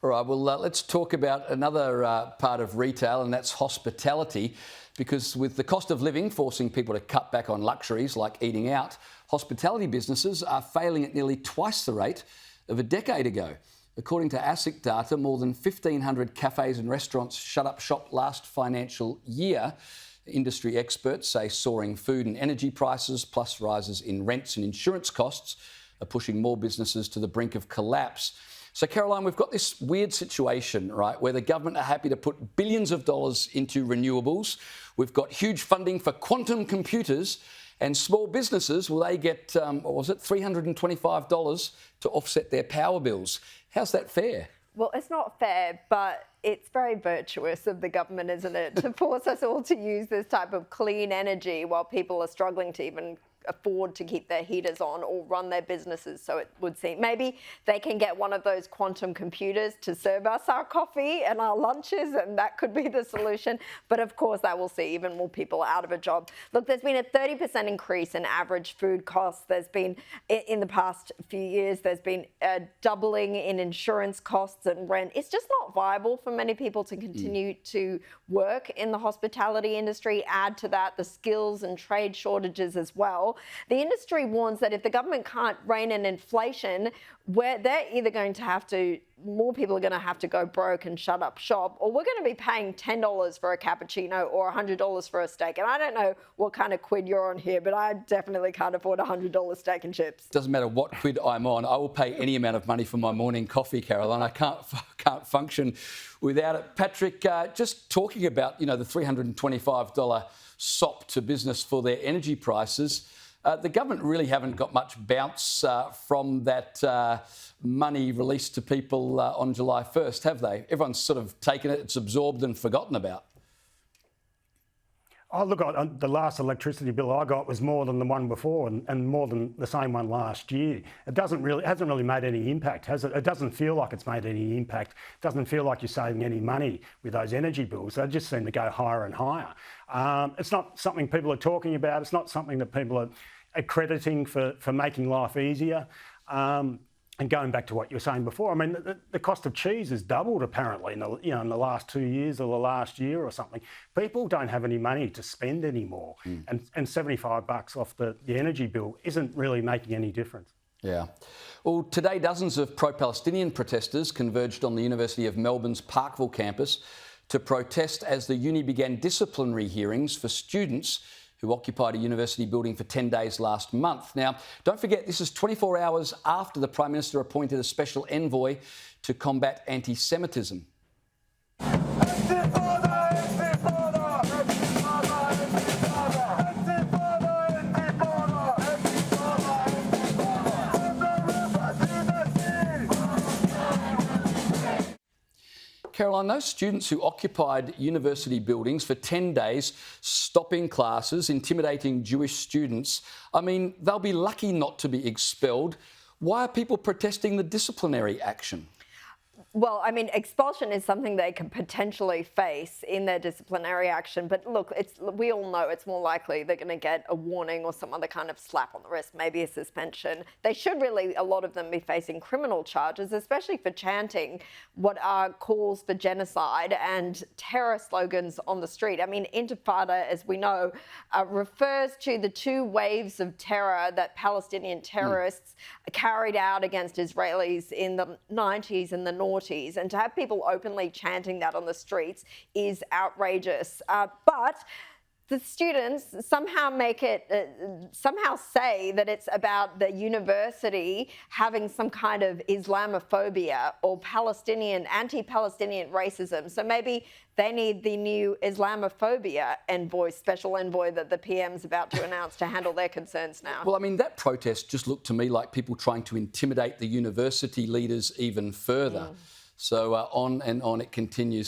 All right, well, let's talk about another part of retail, and that's hospitality, because with the cost of living forcing people to cut back on luxuries like eating out, hospitality businesses are failing at nearly twice the rate of a decade ago. According to ASIC data, more than 1,500 cafes and restaurants shut up shop last financial year. Industry experts say soaring food and energy prices, plus rises in rents and insurance costs, are pushing more businesses to the brink of collapse. So, Caroline, we've got this weird situation, right, where the government are happy to put billions of dollars into renewables. We've got huge funding for quantum computers, and small businesses, well, they get, what was it, $325 to offset their power bills. How's that fair? Well, it's not fair, but it's very virtuous of the government, isn't it, to force us all to use this type of clean energy while people are struggling to even afford to keep their heaters on or run their businesses, so it would seem. Maybe they can get one of those quantum computers to serve us our coffee and our lunches, and that could be the solution. But of course, that will see even more people out of a job. Look, there's been a 30% increase in average food costs. There's been, in the past few years, there's been a doubling in insurance costs and rent. It's just not viable for many people to continue to work in the hospitality industry. Add to that the skills and trade shortages as well. The industry warns that if the government can't rein in inflation, they're either going to have to, more people are going to have to go broke and shut up shop, or we're going to be paying $10 for a cappuccino or $100 for a steak. And I don't know what kind of quid you're on here, but I definitely can't afford a $100 steak and chips. Doesn't matter what quid I'm on, I will pay any amount of money for my morning coffee, Caroline. I can't function without it. Patrick, just talking about, the $325 sop to business for their energy prices. The government really haven't got much bounce from that money released to people on July 1st, have they? Everyone's sort of taken it, it's absorbed and forgotten about. Oh, look, the last electricity bill I got was more than the one before and more than the same one last year. It hasn't really made any impact, has it? It doesn't feel like it's made any impact. It doesn't feel like you're saving any money with those energy bills. They just seem to go higher and higher. It's not something people are talking about. It's not something that people are accrediting for making life easier. And going back to what you were saying before, I mean, the cost of cheese has doubled apparently in the last 2 years or the last year or something. People don't have any money to spend anymore, and $75 off the energy bill isn't really making any difference. Yeah. Well, today dozens of pro-Palestinian protesters converged on the University of Melbourne's Parkville campus to protest as the uni began disciplinary hearings for students who occupied a university building for 10 days last month. Now, don't forget, this is 24 hours after the Prime Minister appointed a special envoy to combat anti-Semitism. Caroline, those students who occupied university buildings for 10 days, stopping classes, intimidating Jewish students, I mean, they'll be lucky not to be expelled. Why are people protesting the disciplinary action? Well, I mean, expulsion is something they could potentially face in their disciplinary action. But look, we all know it's more likely they're going to get a warning or some other kind of slap on the wrist, maybe a suspension. They should really, a lot of them, be facing criminal charges, especially for chanting what are calls for genocide and terror slogans on the street. I mean, Intifada, as we know, refers to the two waves of terror that Palestinian terrorists carried out against Israelis in the 90s and the noughties. And to have people openly chanting that on the streets is outrageous. But the students somehow somehow say that it's about the university having some kind of Islamophobia or anti-Palestinian racism. So maybe they need the new Islamophobia special envoy that the PM's about to announce to handle their concerns now. Well, I mean, that protest just looked to me like people trying to intimidate the university leaders even further. So on and on it continues.